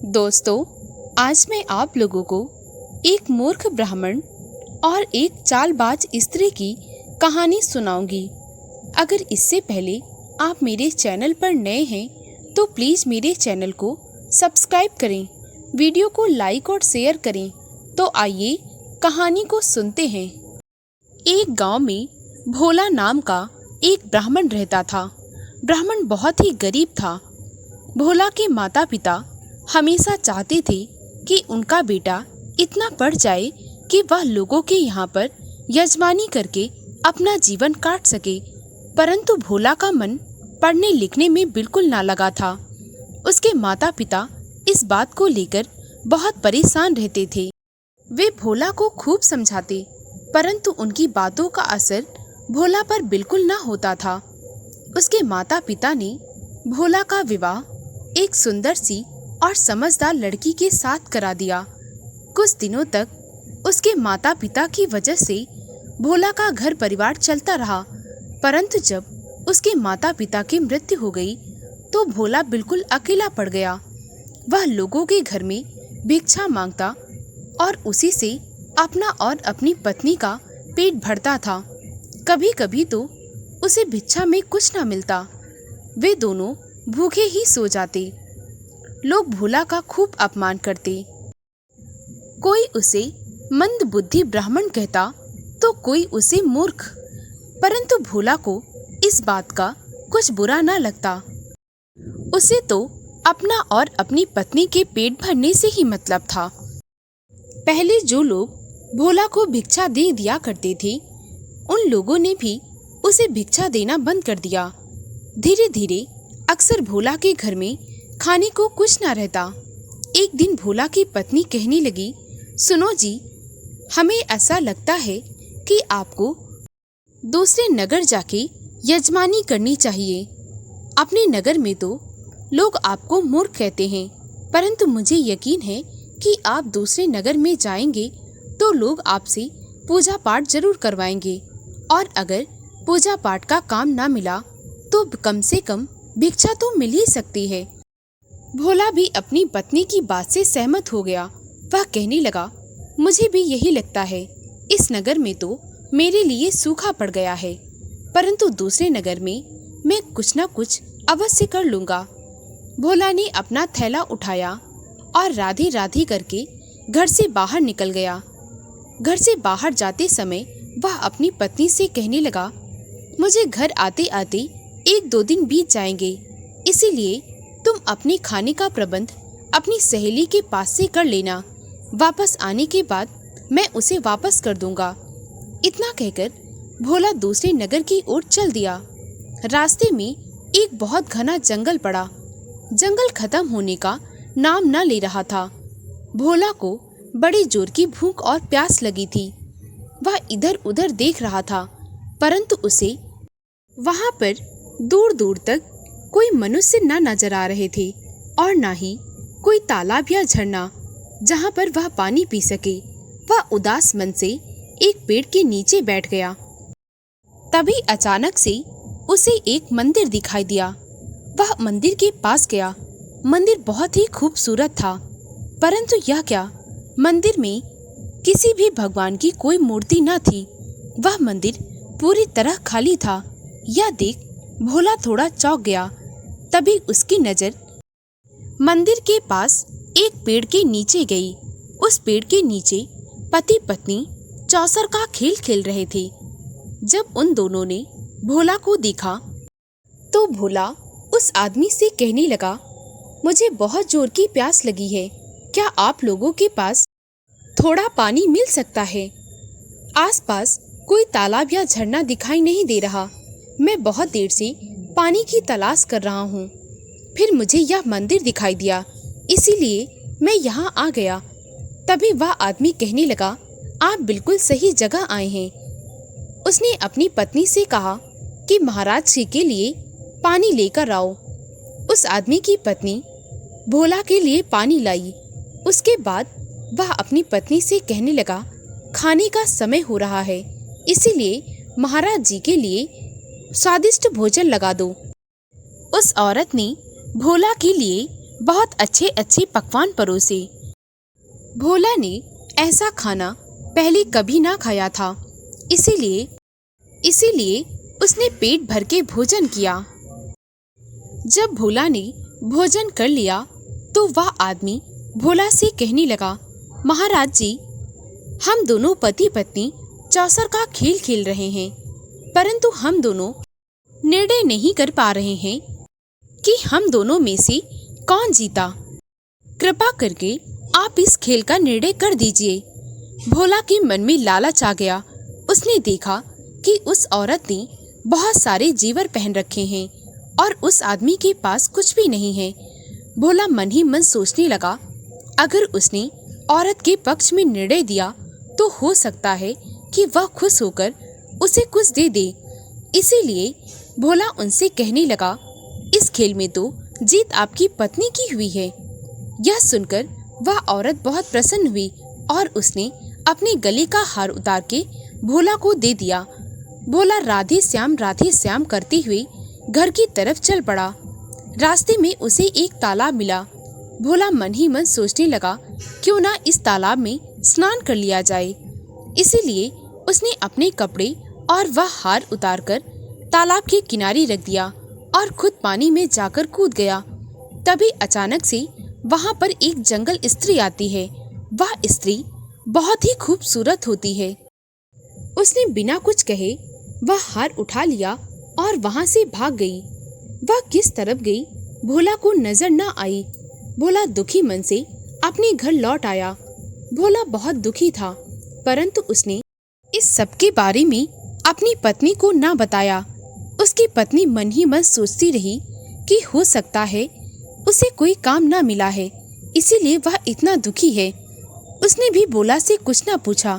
दोस्तों, आज मैं आप लोगों को एक मूर्ख ब्राह्मण और एक चालबाज स्त्री की कहानी सुनाऊंगी। अगर इससे पहले आप मेरे चैनल पर नए हैं तो प्लीज़ मेरे चैनल को सब्सक्राइब करें, वीडियो को लाइक और शेयर करें। तो आइए कहानी को सुनते हैं। एक गांव में भोला नाम का एक ब्राह्मण रहता था। ब्राह्मण बहुत ही गरीब था। भोला के माता पिता हमेशा चाहते थे कि उनका बेटा इतना पढ़ जाए कि वह लोगों के यहाँ पर यजमानी करके अपना जीवन काट सके, परंतु भोला का मन पढ़ने लिखने में बिल्कुल ना लगा था। उसके माता पिता इस बात को लेकर बहुत परेशान रहते थे। वे भोला को खूब समझाते, परंतु उनकी बातों का असर भोला पर बिल्कुल ना होता था। उसके माता पिता ने भोला का विवाह एक सुंदर सी और समझदार लड़की के साथ करा दिया। कुछ दिनों तक उसके माता पिता की वजह से भोला का घर परिवार चलता रहा, परंतु जब उसके माता पिता की मृत्यु हो गई तो भोला बिल्कुल अकेला पड़ गया। वह लोगों के घर में भिक्षा मांगता और उसी से अपना और अपनी पत्नी का पेट भरता था। कभी कभी तो उसे भिक्षा में कुछ न मिलता। वे दोनों भूखे ही सो जाते। लोग भोला का खूब अपमान करते। कोई उसे मंद बुद्धि ब्राह्मण कहता तो कोई उसे मूर्ख, परंतु भोला को इस बात का कुछ बुरा ना लगता। उसे तो अपना और अपनी पत्नी के पेट भरने से ही मतलब था। पहले जो लोग भोला को भिक्षा दे दिया करते थे, उन लोगों ने भी उसे भिक्षा देना बंद कर दिया। धीरे धीरे अक्सर भोला के घर में खाने को कुछ ना रहता। एक दिन भोला की पत्नी कहने लगी, सुनो जी, हमें ऐसा लगता है कि आपको दूसरे नगर जाके यजमानी करनी चाहिए। अपने नगर में तो लोग आपको मूर्ख कहते हैं, परंतु मुझे यकीन है कि आप दूसरे नगर में जाएंगे तो लोग आपसे पूजा पाठ जरूर करवाएंगे, और अगर पूजा पाठ का काम ना मिला तो कम से कम भिक्षा तो मिल ही सकती है। भोला भी अपनी पत्नी की बात से सहमत हो गया। वह कहने लगा, मुझे भी यही लगता है। इस नगर में तो मेरे लिए सूखा पड़ गया है, परंतु दूसरे नगर में मैं कुछ न कुछ अवश्य कर लूँगा। भोला ने अपना थैला उठाया और राधे राधे करके घर से बाहर निकल गया। घर से बाहर जाते समय वह अपनी पत्नी से कहने लगा, मुझे घर आते आते 1-2 दिन बीत जाएंगे, इसीलिए तुम अपने खाने का प्रबंध अपनी सहेली के पास से कर लेना। वापस आने के बाद मैं उसे वापस कर दूंगा। इतना कहकर भोला दूसरे नगर की ओर चल दिया। रास्ते में एक बहुत घना जंगल पड़ा। जंगल खत्म होने का नाम न ले रहा था। भोला को बड़ी जोर की भूख और प्यास लगी थी। वह इधर उधर देख रहा था, परंतु उसे वहां पर दूर दूर तक कोई मनुष्य न नजर आ रहे थे, और न ही कोई तालाब या झरना जहां पर वह पानी पी सके। वह उदास मन से एक पेड़ के नीचे बैठ गया। तभी अचानक से उसे एक मंदिर दिखाई दिया। वह मंदिर के पास गया। मंदिर बहुत ही खूबसूरत था, परंतु यह क्या, मंदिर में किसी भी भगवान की कोई मूर्ति न थी। वह मंदिर पूरी तरह खाली था। यह देख भोला थोड़ा चौंक गया। तभी उसकी नजर मंदिर के पास एक पेड़ के नीचे गई। उस पेड़ के नीचे पति पत्नी चौसर का खेल खेल रहे थे। जब उन दोनों ने भोला को देखा तो भोला उस आदमी से कहने लगा, मुझे बहुत जोर की प्यास लगी है, क्या आप लोगों के पास थोड़ा पानी मिल सकता है? आसपास कोई तालाब या झरना दिखाई नहीं दे रहा। मैं बहुत देर से पानी की तलाश कर रहा हूँ। फिर मुझे यह मंदिर दिखाई दिया, इसीलिए मैं यहाँ आ गया। तभी वह आदमी कहने लगा, आप बिल्कुल सही जगह आए हैं। उसने अपनी पत्नी से कहा कि महाराज जी के लिए पानी लेकर आओ। उस आदमी की पत्नी भोला के लिए पानी लाई। उसके बाद वह अपनी पत्नी से कहने लगा, खाने का समय हो रहा है, इसीलिए महाराज जी के लिए स्वादिष्ट भोजन लगा दो। उस औरत ने भोला के लिए बहुत अच्छे अच्छे पकवान परोसे। भोला ने ऐसा खाना पहले कभी ना खाया था, इसीलिए उसने पेट भर के भोजन किया। जब भोला ने भोजन कर लिया तो वह आदमी भोला से कहने लगा, महाराज जी, हम दोनों पति पत्नी चौसर का खेल खेल रहे हैं, परंतु हम दोनों निर्णय नहीं कर पा रहे हैं कि हम दोनों में से कौन जीता। कृपा करके आप इस खेल का निर्णय कर दीजिए। भोला के मन में लालच आ गया। उसने देखा कि उस औरत ने बहुत सारे जेवर पहन रखे हैं और उस आदमी के पास कुछ भी नहीं है। भोला मन ही मन सोचने लगा, अगर उसने औरत के पक्ष में निर्णय दिया तो हो सकता है कि वह खुश होकर उसे कुछ दे दे। इसीलिए भोला उनसे कहने लगा, इस खेल में तो जीत आपकी पत्नी की हुई है। यह सुनकर वह औरत बहुत प्रसन्न हुई और उसने अपने गले का हार उतार के भोला को दे दिया। भोला राधे श्याम करते हुए घर की तरफ चल पड़ा। रास्ते में उसे एक तालाब मिला। भोला मन ही मन सोचने लगा, क्यों ना इस तालाब में स्नान कर लिया जाए। इसीलिए उसने अपने कपड़े और वह हार उतारकर तालाब के किनारे रख दिया और खुद पानी में जाकर कूद गया। तभी अचानक से वहां पर एक जंगल स्त्री आती है। वह स्त्री बहुत ही खूबसूरत होती है। उसने बिना कुछ कहे वह हार उठा लिया और वहां से भाग गई। वह किस तरफ गई भोला को नजर न आई। भोला दुखी मन से अपने घर लौट आया। भोला बहुत दुखी था, परंतु उसने इस सब के बारे में अपनी पत्नी को न बताया। उसकी पत्नी मन ही मन सोचती रही कि हो सकता है उसे कोई काम न मिला है, इसीलिए वह इतना दुखी है। उसने भी भोला से कुछ न पूछा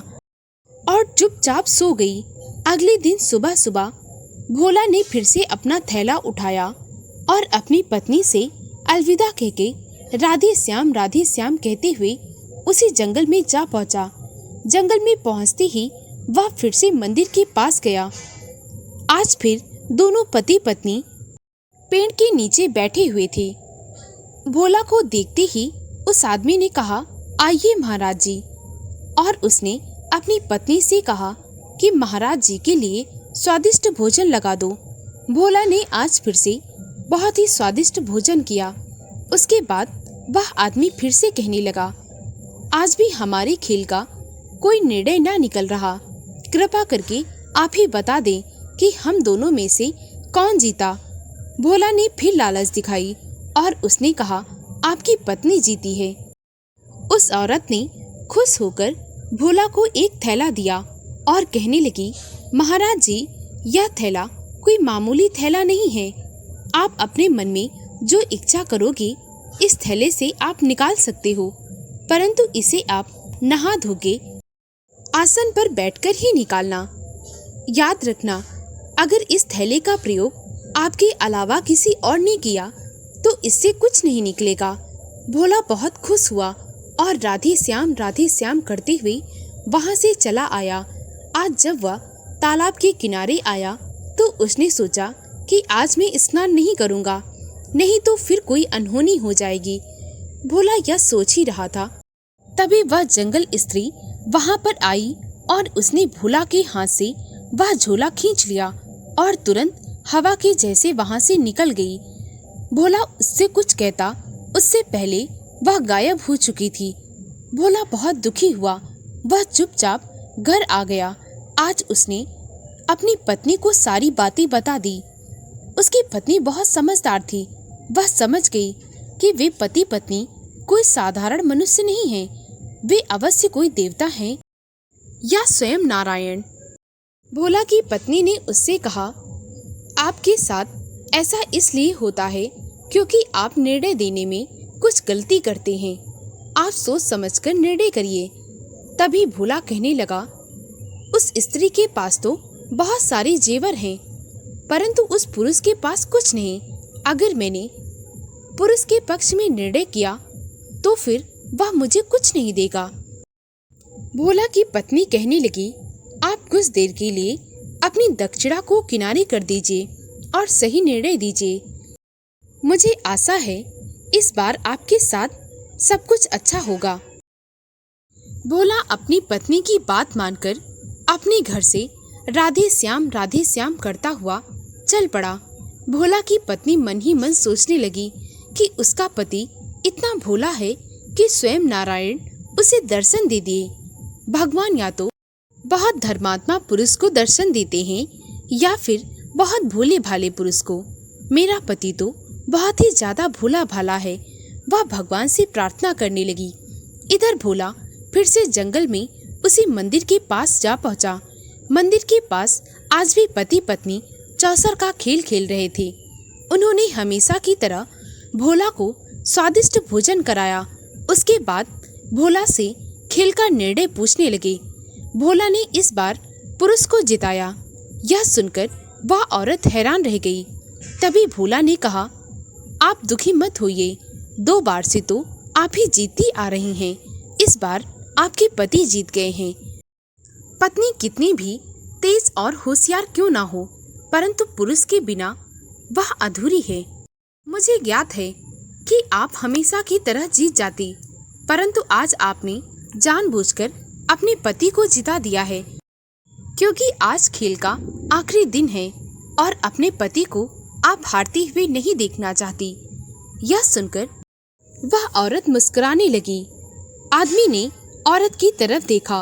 और चुपचाप सो गई। अगले दिन सुबह सुबह भोला ने फिर से अपना थैला उठाया और अपनी पत्नी से अलविदा कहके राधे श्याम कहते हुए उसी जंगल में जा पहुंचा। जंगल में पहुंचते ही वह फिर से मंदिर के पास गया। आज फिर दोनों पति पत्नी पेड़ के नीचे बैठे हुए थे। भोला को देखते ही उस आदमी ने कहा, आइए महाराज जी, और उसने अपनी पत्नी से कहा कि महाराज जी के लिए स्वादिष्ट भोजन लगा दो। भोला ने आज फिर से बहुत ही स्वादिष्ट भोजन किया। उसके बाद वह आदमी फिर से कहने लगा, आज भी हमारे खेल का कोई निर्णय ना निकल रहा। कृपा करके आप ही बता दें कि हम दोनों में से कौन जीता। भोला ने फिर लालच दिखाई और उसने कहा, आपकी पत्नी जीती है। उस औरत ने खुश होकर भोला को एक थैला दिया और कहने लगी, महाराज जी, यह थैला कोई मामूली थैला नहीं है। आप अपने मन में जो इच्छा करोगे इस थैले से आप निकाल सकते हो, परंतु इसे आप नहा धोके आसन पर बैठकर ही निकालना। याद रखना, अगर इस थैले का प्रयोग आपके अलावा किसी और ने किया तो इससे कुछ नहीं निकलेगा। भोला बहुत खुश हुआ और राधे श्याम करते हुए वहां से चला आया। आज जब वह तालाब के किनारे आया तो उसने सोचा कि आज मैं स्नान नहीं करूंगा, नहीं तो फिर कोई अनहोनी हो जाएगी। भोला यह सोच ही रहा था, तभी वह जंगल स्त्री वहां पर आई और उसने भोला के हाथ से वह झोला खींच लिया और तुरंत हवा के जैसे वहां से निकल गई। भोला उससे कुछ कहता उससे पहले वह गायब हो चुकी थी। भोला बहुत दुखी हुआ। वह चुपचाप घर आ गया। आज उसने अपनी पत्नी को सारी बातें बता दी। उसकी पत्नी बहुत समझदार थी। वह समझ गई कि वे पति पत्नी कोई साधारण मनुष्य नहीं हैं, वे अवश्य कोई देवता हैं या स्वयं नारायण। भोला की पत्नी ने उससे कहा, आपके साथ ऐसा इसलिए होता है क्योंकि आप निर्णय देने में कुछ गलती करते हैं। आप सोच समझकर निर्णय करिए। तभी भोला कहने लगा, उस स्त्री के पास तो बहुत सारे जेवर हैं, परंतु उस पुरुष के पास कुछ नहीं। अगर मैंने पुरुष के पक्ष में निर्णय किया तो फिर वह मुझे कुछ नहीं देगा। भोला की पत्नी कहने लगी, आप कुछ देर के लिए अपनी दक्षिणा को किनारे कर दीजिए और सही निर्णय दीजिए। मुझे आशा है इस बार आपके साथ सब कुछ अच्छा होगा। भोला अपनी पत्नी की बात मानकर अपने घर से राधे श्याम करता हुआ चल पड़ा। भोला की पत्नी मन ही मन सोचने लगी कि उसका पति इतना भोला है कि स्वयं नारायण उसे दर्शन दे दिए। भगवान या तो बहुत धर्मात्मा पुरुष को दर्शन देते हैं या फिर बहुत भोले भाले पुरुष को। मेरा पति तो बहुत ही ज्यादा भोला भाला है। वह भगवान से प्रार्थना करने लगी। इधर भोला फिर से जंगल में उसी मंदिर के पास जा पहुंचा। मंदिर के पास आज भी पति पत्नी चौसर का खेल खेल रहे थे। उन्होंने हमेशा की तरह भोला को स्वादिष्ट भोजन कराया। उसके बाद भोला से खेल का निर्णय पूछने लगे। भोला ने इस बार पुरुष को जिताया। यह सुनकर वह औरत हैरान रह गई। तभी भोला ने कहा, आप दुखी मत होइए, 2 बार से तो आप ही जीतती आ रही हैं। इस बार आपके पति जीत गए हैं। पत्नी कितनी भी तेज और होशियार क्यों ना हो, परंतु पुरुष के बिना वह अधूरी है। मुझे ज्ञात है कि आप हमेशा की तरह जीत जाती, परंतु आज आपने जानबूझकर अपने पति को जिता दिया है, क्योंकि आज खेल का आखिरी दिन है और अपने पति को आप हारते हुए नहीं देखना चाहती। यह सुनकर वह औरत मुस्कुराने लगी। आदमी ने औरत की तरफ देखा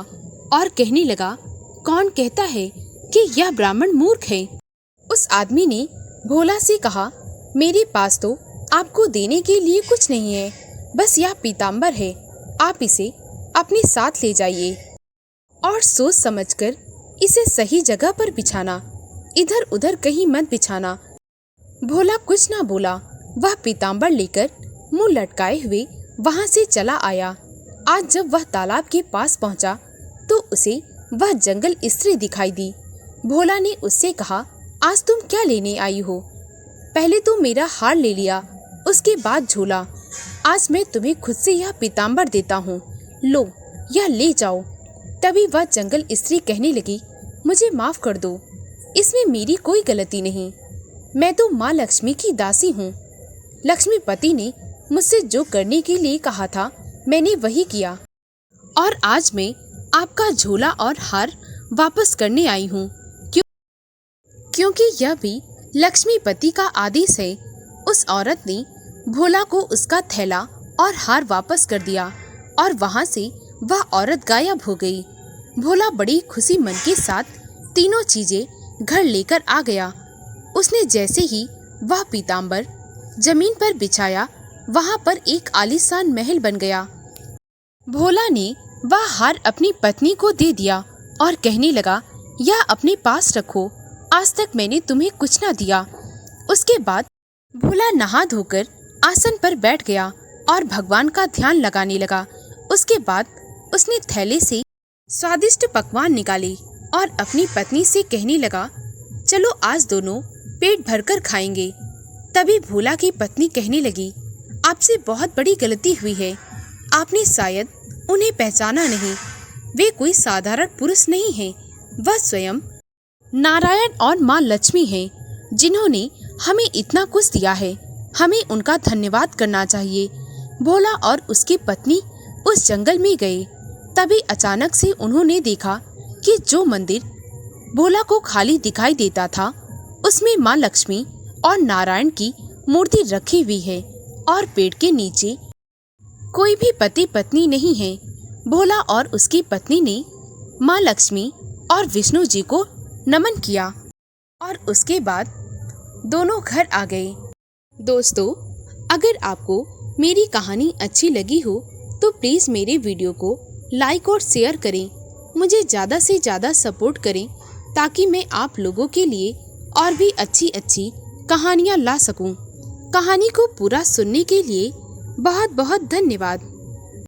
और कहने लगा, कौन कहता है कि यह ब्राह्मण मूर्ख है। उस आदमी ने भोला से कहा, मेरे पास तो आपको देने के लिए कुछ नहीं है, बस यह पीताम्बर है। आप इसे अपने साथ ले जाइए और सोच समझकर इसे सही जगह पर बिछाना, इधर उधर कहीं मत बिछाना। भोला कुछ ना बोला। वह पीताम्बर लेकर मुंह लटकाए हुए वहां से चला आया। आज जब वह तालाब के पास पहुंचा तो उसे वह जंगल स्त्री दिखाई दी। भोला ने उससे कहा, आज तुम क्या लेने आई हो? पहले तो मेरा हार ले लिया, उसके बाद झोला। आज मैं तुम्हें खुद से यह पीताम्बर देता हूँ, लो यह ले जाओ। तभी वह जंगल स्त्री कहने लगी, मुझे माफ कर दो, इसमें मेरी कोई गलती नहीं। मैं तो माँ लक्ष्मी की दासी हूँ। लक्ष्मीपति ने मुझसे जो करने के लिए कहा था मैंने वही किया, और आज मैं आपका झोला और हार वापस करने आई हूँ, क्योंकि यह भी लक्ष्मीपति का आदेश है। उस औरत ने भोला को उसका थैला और हार वापस कर दिया और वहाँ से वह औरत गायब हो गई। भोला बड़ी खुशी मन के साथ तीनों चीजें घर लेकर आ गया। उसने जैसे ही वह पीताम्बर जमीन पर बिछाया, वहाँ पर एक आलीशान महल बन गया। भोला ने वह हार अपनी पत्नी को दे दिया और कहने लगा, यह अपने पास रखो, आज तक मैंने तुम्हें कुछ ना दिया। उसके बाद भोला नहा धोकर आसन पर बैठ गया और भगवान का ध्यान लगाने लगा। उसके बाद उसने थैले से स्वादिष्ट पकवान निकाले और अपनी पत्नी से कहने लगा, चलो आज दोनों पेट भरकर खाएंगे। तभी भोला की पत्नी कहने लगी, आपसे बहुत बड़ी गलती हुई है। आपने शायद उन्हें पहचाना नहीं। वे कोई साधारण पुरुष नहीं हैं, वह स्वयं नारायण और माँ लक्ष्मी हैं, जिन्होंने हमें इतना कुछ दिया है। हमें उनका धन्यवाद करना चाहिए। भोला और उसकी पत्नी उस जंगल में गए। तभी अचानक से उन्होंने देखा कि जो मंदिर भोला को खाली दिखाई देता था, उसमें माँ लक्ष्मी और नारायण की मूर्ति रखी हुई है और पेड़ के नीचे कोई भी पति पत्नी नहीं है। भोला और उसकी पत्नी ने माँ लक्ष्मी और विष्णु जी को नमन किया और उसके बाद दोनों घर आ गए। दोस्तों, अगर आपको मेरी कहानी अच्छी लगी हो तो प्लीज़ मेरे वीडियो को लाइक और शेयर करें। मुझे ज़्यादा से ज़्यादा सपोर्ट करें ताकि मैं आप लोगों के लिए और भी अच्छी अच्छी कहानियाँ ला सकूं। कहानी को पूरा सुनने के लिए बहुत बहुत धन्यवाद।